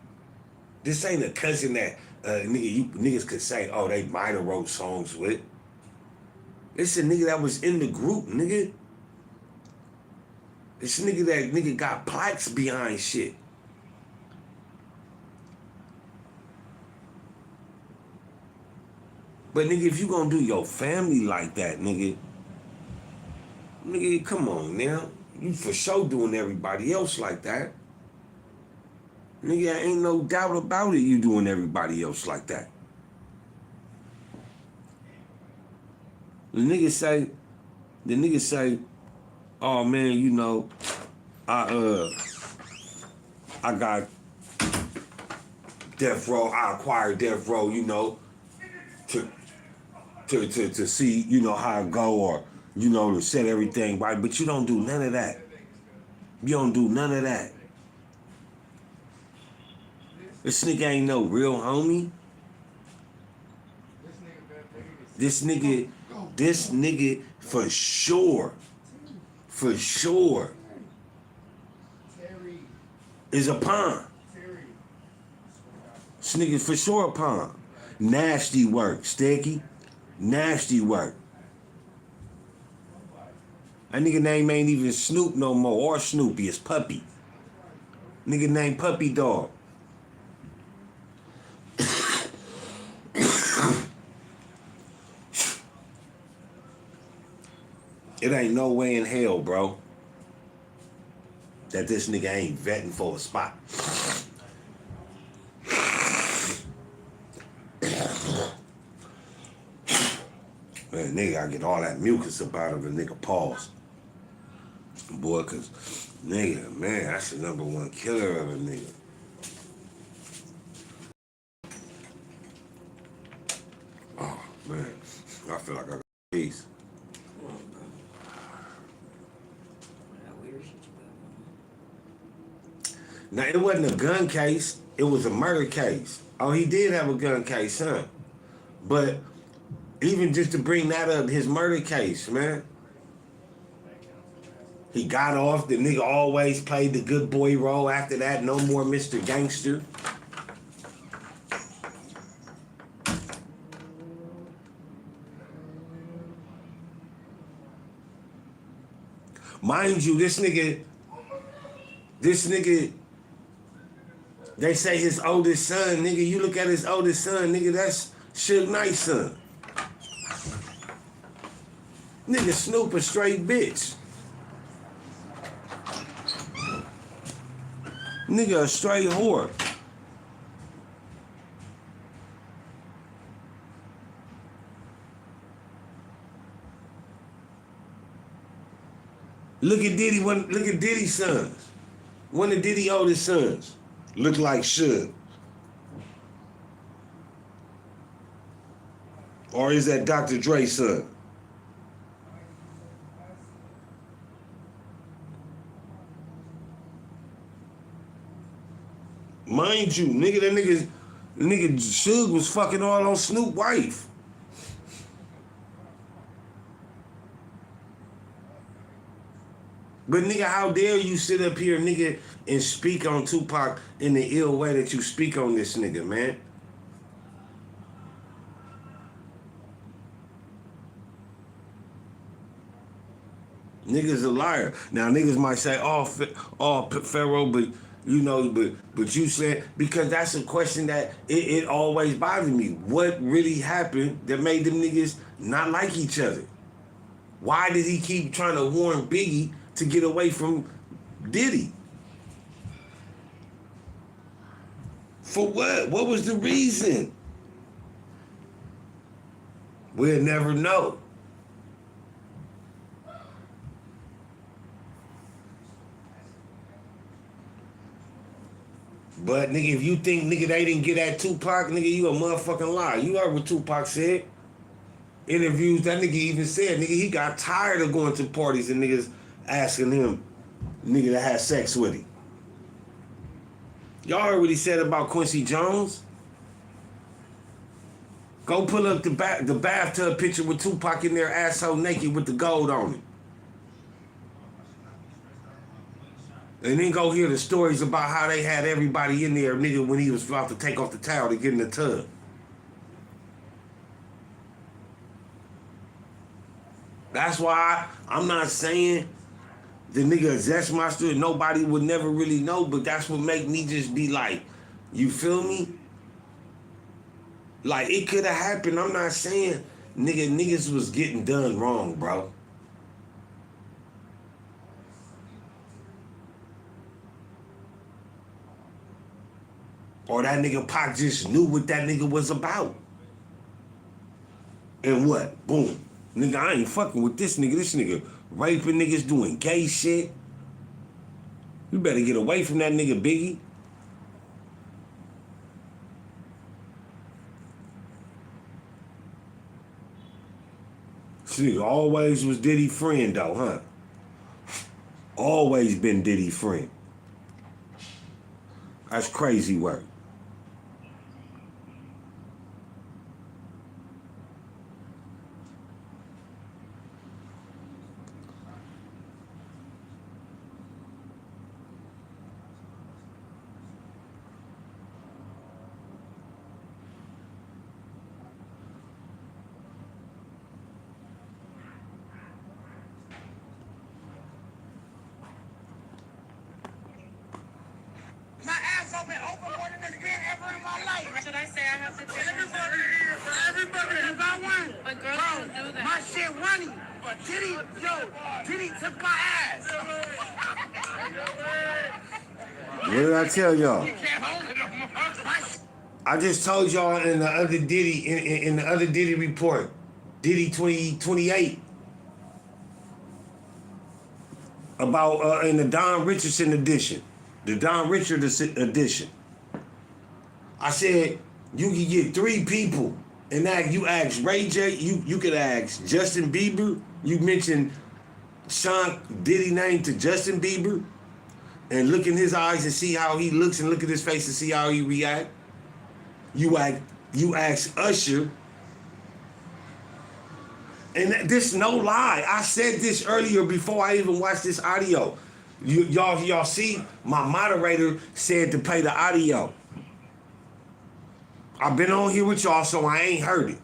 This ain't a cousin that niggas could say, oh, they might have wrote songs with. It's a nigga that was in the group, nigga. This nigga got plaques behind shit. But nigga, if you gonna do your family like that, nigga, come on now. You for sure doing everybody else like that. Nigga, ain't no doubt about it you doing everybody else like that. The nigga say, oh man, you know, I got death row, I acquired death row, you know, to see, you know, how it go, or, you know, to set everything right, but you don't do none of that. You don't do none of that. This nigga ain't no real homie. This nigga for sure is a pawn. This nigga for sure a pawn. Nasty work, Sticky. Nasty work. That nigga name ain't even Snoop no more, or Snoopy, it's Puppy. Nigga name Puppy Dog. It ain't no way in hell, bro, that this nigga ain't vetting for a spot. Man, nigga, I get all that mucus up out of a nigga paws. Boy, cause nigga, man, that's the number one killer of a nigga. Oh man, I feel like I got peace. Now, it wasn't a gun case, it was a murder case. Oh, he did have a gun case, huh? But even just to bring that up, his murder case, man. He got off, the nigga always played the good boy role after that, no more Mr. Gangster. Mind you, this nigga, they say his oldest son, nigga, you look at his oldest son, nigga, that's Suge Knight's son. Nigga, Snoop a straight bitch. Nigga, a straight whore. Look at Diddy's sons. One of Diddy's oldest sons look like Suge. Or is that Dr. Dre's son? Mind you, nigga, that nigga Suge was fucking all on Snoop's wife. But nigga, how dare you sit up here, nigga, and speak on Tupac in the ill way that you speak on this nigga, man? Nigga's a liar. Now niggas might say, oh Pharaoh, but you know, but you said, because that's a question that it always bothered me. What really happened that made them niggas not like each other? Why did he keep trying to warn Biggie to get away from Diddy? For what? What was the reason? We'll never know. But nigga, if you think nigga they didn't get at Tupac, nigga, you a motherfucking liar. You heard what Tupac said. Interviews, that nigga even said, nigga, he got tired of going to parties and niggas asking him, nigga, to have sex with him. Y'all heard what he said about Quincy Jones? Go pull up the bathtub picture with Tupac in there, asshole naked with the gold on it. And then go hear the stories about how they had everybody in there, nigga, when he was about to take off the towel to get in the tub. That's why I'm not saying the nigga that's my story. Nobody would never really know, but that's what make me just be like, you feel me? Like it could have happened. I'm not saying niggas was getting done wrong, bro. Or that nigga Pac just knew what that nigga was about. And what? Boom. Nigga, I ain't fucking with this nigga. This nigga raping niggas, doing gay shit. You better get away from that nigga, Biggie. This nigga always was Diddy friend though, huh? Always been Diddy friend. That's crazy work. My ass open more than it's been ever in my life. Should I say I have to take Everybody here, bro. Everybody is I won. But girls Bro, don't do that. my shit running. But Diddy took my ass. What did I tell y'all? You can't hold it no more. I just told y'all in the other Diddy in the other Diddy report, Diddy 2028, about in the Don Richardson edition, the Don Richardson edition. I said you can get 3 people, and that you ask Ray J, you could ask Justin Bieber. You mentioned Sean Diddy name to Justin Bieber, and look in his eyes and see how he looks, and look at his face and see how he react. You ask Usher, and this no lie. I said this earlier before I even watched this audio. Y'all see, my moderator said to play the audio. I've been on here with y'all, so I ain't heard it.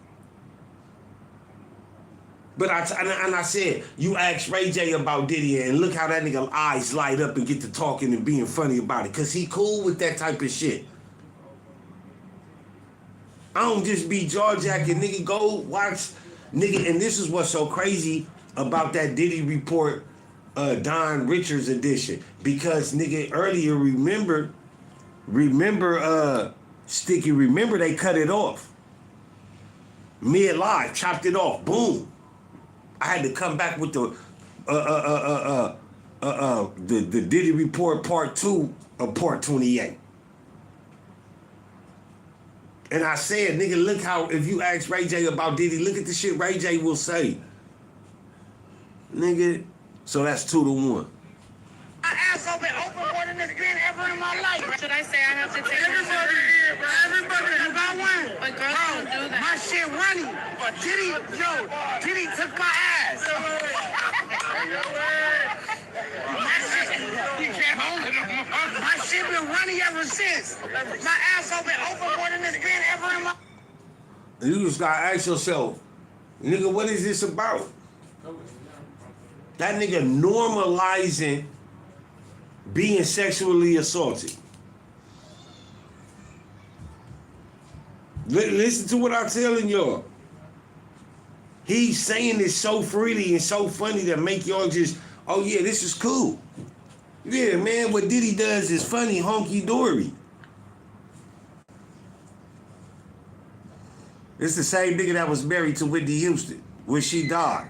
But I said, you ask Ray J about Diddy, and look how that nigga eyes light up and get to talking and being funny about it, because he cool with that type of shit. I don't just be jaw-jacking, nigga, go watch, nigga, and this is what's so crazy about that Diddy report, Don Richards edition, because, nigga, earlier, remember, Sticky, remember they cut it off. Mid-live, chopped it off, boom. I had to come back with the Diddy report part 2 of part 28. And I said, nigga, look how, if you ask Ray J about Diddy, look at the shit Ray J will say. Nigga, so that's 2-1. My ass open more than it's been ever in my life. Should I say I have to take Everybody here, bro. Everybody is I won. But girls don't do that. My shit running. But Diddy took my ass. You can't hold it no more. My shit been running ever since. My ass open more than it's been ever in my. You just gotta ask yourself, nigga, what is this about? That nigga normalizing being sexually assaulted. Listen to what I'm telling y'all. He's saying this so freely and so funny that make y'all just, oh yeah, this is cool. Yeah, man, what Diddy does is funny, honky-dory. It's the same nigga that was married to Whitney Houston when she died.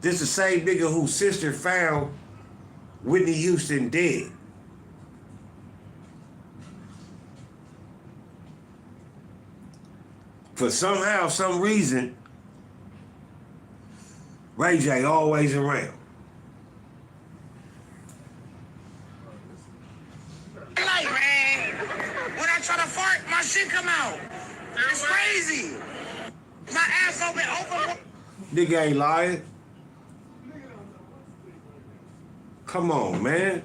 This the same nigga whose sister found Whitney Houston dead. For somehow, some reason, Ray J always around. Like, man, when I try to fart, my shit come out. It's crazy. My ass open. Nigga ain't lying. Come on, man.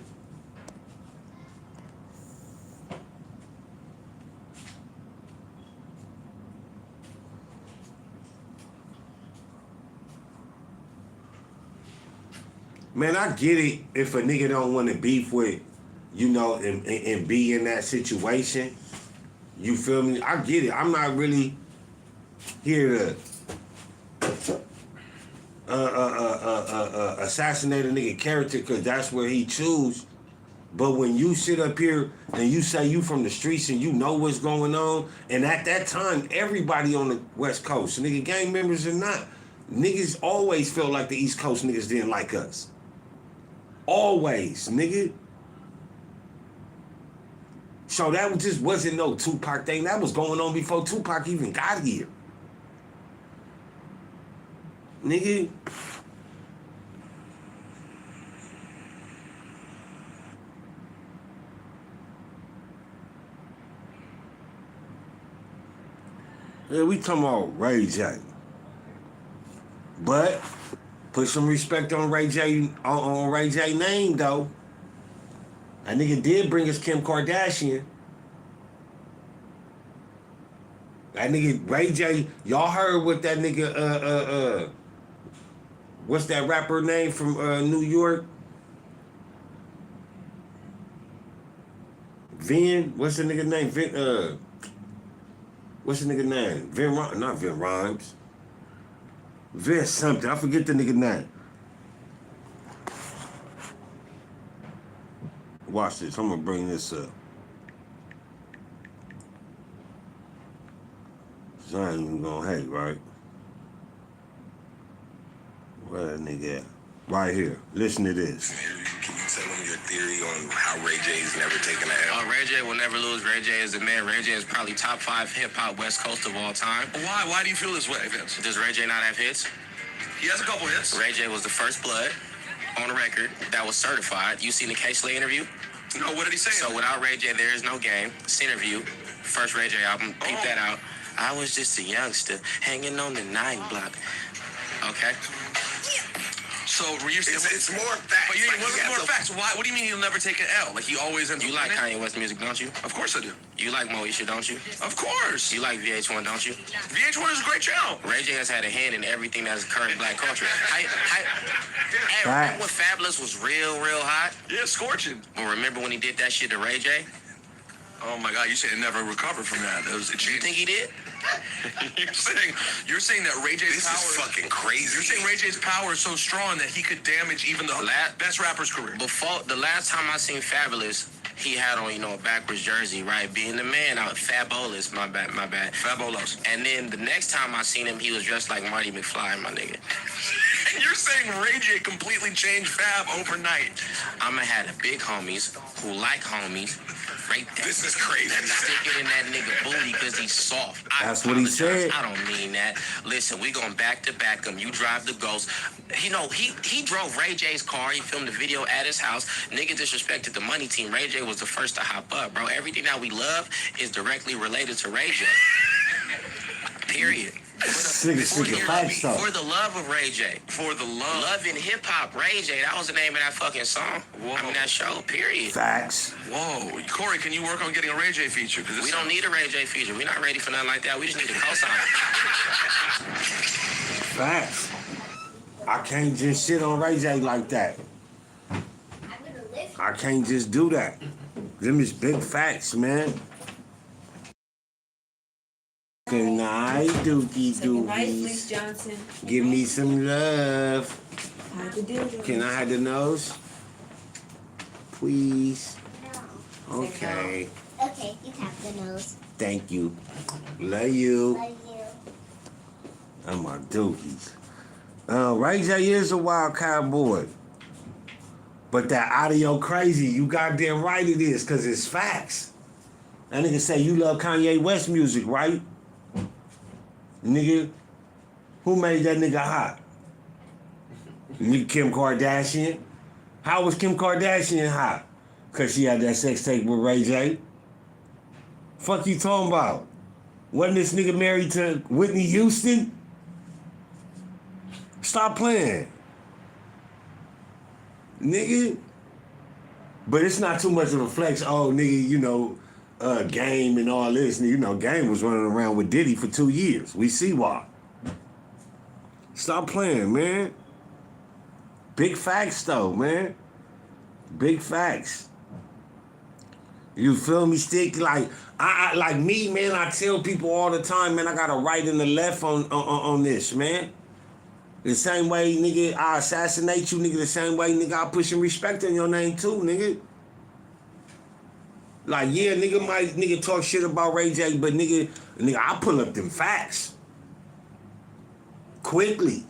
Man, I get it if a nigga don't want to beef with, you know, and be in that situation. You feel me? I get it. I'm not really here to assassinate a nigga character because that's where he choose. But when you sit up here and you say you from the streets and you know what's going on, and at that time, everybody on the West Coast, nigga, gang members or not, niggas always felt like the East Coast niggas didn't like us. Always, nigga. So that just wasn't no Tupac thing. That was going on before Tupac even got here. Nigga. Yeah, we talking about Ray J. But put some respect on Ray J on Ray J name though. That nigga did bring us Kim Kardashian. That nigga Ray J, y'all heard what that nigga what's that rapper name from New York? Vin, what's the nigga name? What's the nigga name? Not Vin Rhymes. Vin something. I forget the nigga name. Watch this. I'm gonna bring this up. So I ain't even gonna hate, right? Where that nigga at? Right here. Listen to this. Can you tell them your theory on how Ray J's never taken an L? Ray J will never lose. Ray J is the man. Ray J is probably top 5 hip-hop West Coast of all time. Why? Why do you feel this way, Vince? Does Ray J not have hits? He has a couple hits. Ray J was the first blood on the record that was certified. You seen the K-Slay interview? No, what did he say? So without Ray J, there is no game. This interview, first Ray J album, peep that out. I was just a youngster hanging on the 9 block. Okay. So you're saying it's more facts. But what's more facts? Why? What do you mean he'll never take an L? Like he always ends up. You like Kanye West music, don't you? Of course I do. You like Moesha, don't you? Of course. You like VH1, don't you? VH1 is a great channel. Ray J has had a hand in everything that's current black culture. Remember when Fabulous was real hot? Yeah, scorching. Well, remember when he did that shit to Ray J? Oh my God! You said it never recovered from that. You think he did? You're saying that Ray J's power is fucking crazy. You're saying Ray J's power is so strong that he could damage even the best rapper's career. Before the last time I seen Fabulous, he had on, a backwards jersey, right? Being the man out, Fabolous, my bad. Fabolos. And then the next time I seen him, he was dressed like Marty McFly, my nigga. And you're saying Ray J completely changed Fab overnight? I'ma have the big homies who like homies. Right there. This is crazy. Stick it in that nigga booty because he's soft. That's what he said. I don't mean that. Listen, we going back to back him. You drive the Ghost. He drove Ray J's car. He filmed the video at his house. Nigga disrespected the money team. Ray J was the first to hop up, bro. Everything that we love is directly related to Ray J. Period. For the love of Ray J. For the love. Love in hip hop, Ray J. That was the name of that fucking song. Whoa. I mean, that show, period. Facts. Whoa. Corey, can you work on getting a Ray J feature? We don't need a Ray J feature. We're not ready for nothing like that. We just need a cosign. Facts. I can't just shit on Ray J like that. I can't just do that. Them is big facts, man. Good night, Dookie Good night, Dookies. Fleece Johnson. Give me some love. Hide the dildo. Can I hide the nose? Please. Okay. Okay, you tap the nose. Thank you. Love you. Love you. I'm my Dookies. Ray J is a wild cowboy. But that audio crazy, you goddamn right it is, because it's facts. That nigga say you love Kanye West music, right? Nigga, who made that nigga hot? Nigga Kim Kardashian. How was Kim Kardashian hot? Because she had that sex tape with Ray J. Fuck you talking about? Wasn't this nigga married to Whitney Houston? Stop playing. Nigga. But it's not too much of a flex. Oh, nigga, Game and all this. Game was running around with Diddy for 2 years. We see why. Stop playing, man. Big facts though, man. Big facts. You feel me? Stick like I like me, man. I tell people all the time, man. I got a right and a left on this, man. The same way, nigga, I assassinate you, nigga. The same way, nigga, I put some respect on your name too, nigga. Like, yeah, nigga talk shit about Ray J, but nigga, I pull up them facts quickly.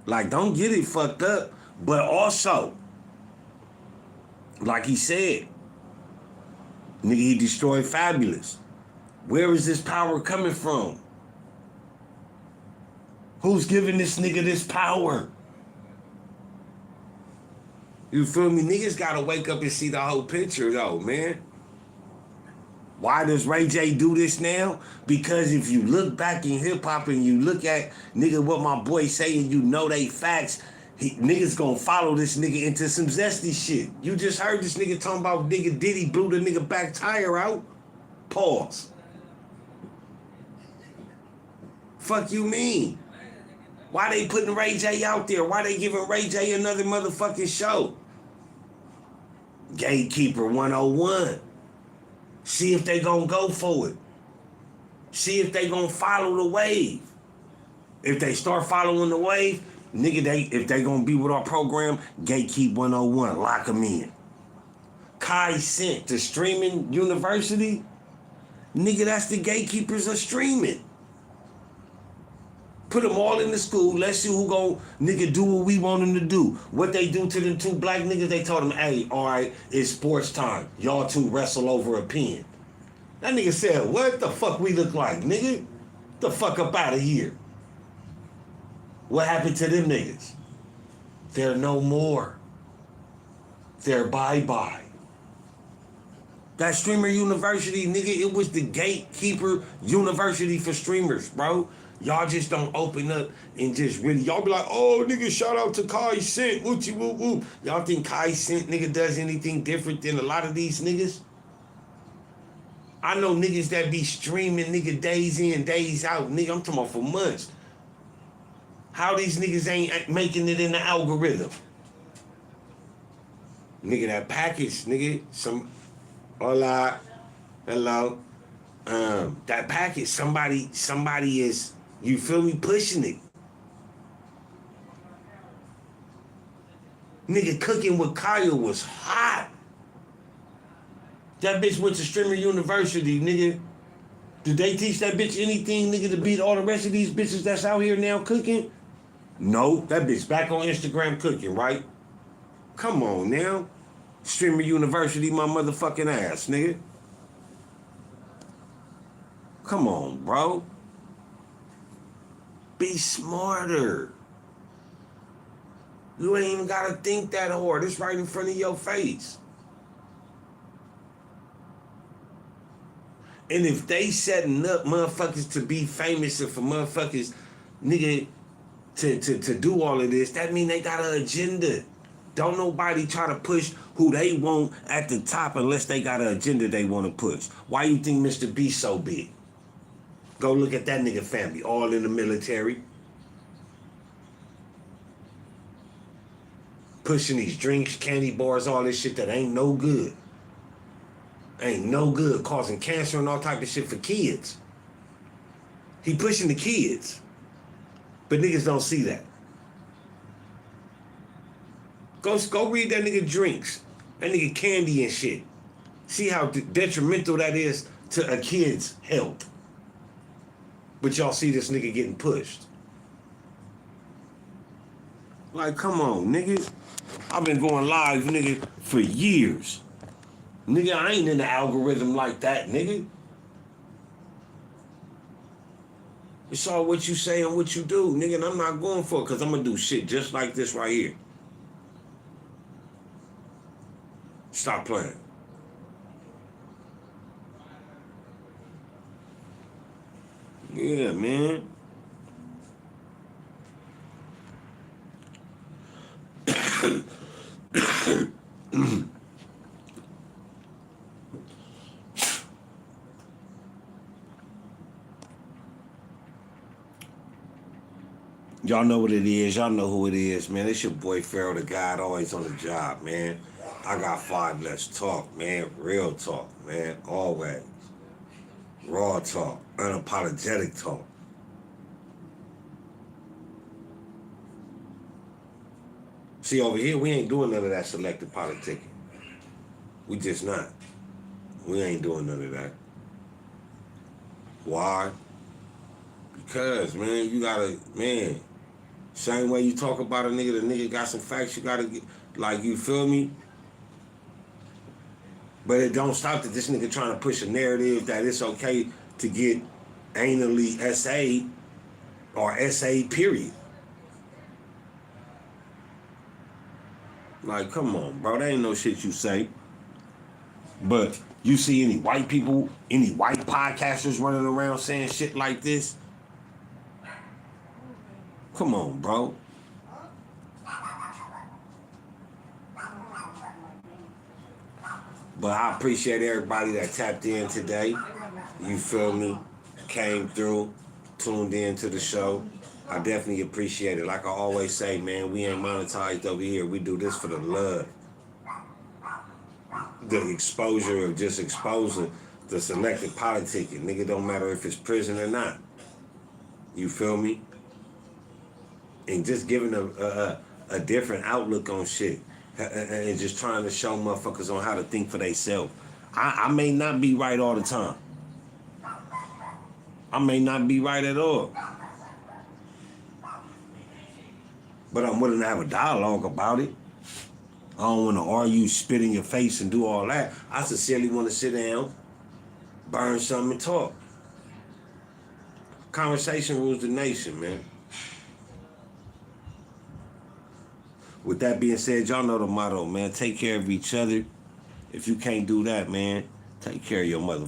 Like, don't get it fucked up, but also, like he said, nigga, he destroyed Fabulous. Where is this power coming from? Who's giving this nigga this power? You feel me? Niggas gotta wake up and see the whole picture though, man. Why does Ray J do this now? Because if you look back in hip hop and you look at nigga what my boy saying, you know they facts, niggas gonna follow this nigga into some zesty shit. You just heard this nigga talking about nigga Diddy blew the nigga back tire out. Pause. Fuck you mean? Why they putting Ray J out there? Why they giving Ray J another motherfucking show? Gatekeeper 101. See if they gonna go for it. See if they gonna follow the wave. If they start following the wave, nigga, if they gonna be with our program, Gatekeep 101, lock them in. Kai Cent, the streaming university, nigga, that's the gatekeepers of streaming. Put them all in the school. Let's see who gon' nigga do what we want them to do. What they do to them two black niggas, they told them, hey, all right, it's sports time. Y'all two wrestle over a pen. That nigga said, what the fuck we look like, nigga? The fuck up out of here. What happened to them niggas? They're no more. They're bye-bye. That streamer university, nigga, it was the gatekeeper university for streamers, bro. Y'all just don't open up and just really, y'all be like, oh, nigga, shout out to Kai Cent, woochie woo woo. Y'all think Kai Cent, nigga, does anything different than a lot of these niggas? I know niggas that be streaming, nigga, days in, days out. Nigga, I'm talking about for months. How these niggas ain't making it in the algorithm? Nigga, that package, nigga, hola, hello. That package, somebody is, you feel me, pushing it. Nigga, Cooking with Kyle was hot. That bitch went to streamer university, nigga. Did they teach that bitch anything, nigga, to beat all the rest of these bitches that's out here now cooking? No, that bitch back on Instagram cooking, right? Come on now. Streamer university, my motherfucking ass, nigga. Come on, bro. Be smarter. You ain't even gotta think that hard. It's right in front of your face. And if they setting up motherfuckers to be famous and for motherfuckers, nigga, to do all of this, that mean they got an agenda. Don't nobody try to push who they want at the top unless they got an agenda they want to push. Why you think Mr. B so big? Go look at that nigga family, all in the military. Pushing these drinks, candy bars, all this shit that ain't no good. Ain't no good, causing cancer and all type of shit for kids. He pushing the kids. But niggas don't see that. Go read that nigga drinks. That nigga candy and shit. See how detrimental that is to a kid's health. But y'all see this nigga getting pushed. Like, come on, nigga. I've been going live, nigga, for years. Nigga, I ain't in the algorithm like that, nigga. It's all what you say and what you do, nigga, and I'm not going for it because I'm going to do shit just like this right here. Stop playing. Yeah, man. Y'all know what it is. Y'all know who it is, man. It's your boy Pharaoh the God, always on the job, man. I got 5 Let's Talk, man. Real talk, man. Always. Raw talk. Unapologetic talk. See, over here, we ain't doing none of that selective politicking. We just not. We ain't doing none of that. Why? Because, man, you gotta, man, same way you talk about a nigga, the nigga got some facts you gotta get, like, you feel me? But it don't stop that this nigga trying to push a narrative that it's okay to get anally SA or SA period. Like, come on, bro, that ain't no shit you say. But you see any white people, any white podcasters running around saying shit like this? Come on, bro. But I appreciate everybody that tapped in today. You feel me? Came through, tuned in to the show. I definitely appreciate it. Like I always say, man, we ain't monetized over here. We do this for the love. The exposure of just exposing the selective politicking. Nigga, don't matter if it's prison or not. You feel me? And just giving a different outlook on shit. And just trying to show motherfuckers on how to think for themselves. I may not be right all the time. I may not be right at all. But I'm willing to have a dialogue about it. I don't want to argue, spit in your face, and do all that. I sincerely want to sit down, burn something, and talk. Conversation rules the nation, man. With that being said, y'all know the motto, man. Take care of each other. If you can't do that, man, take care of your mother.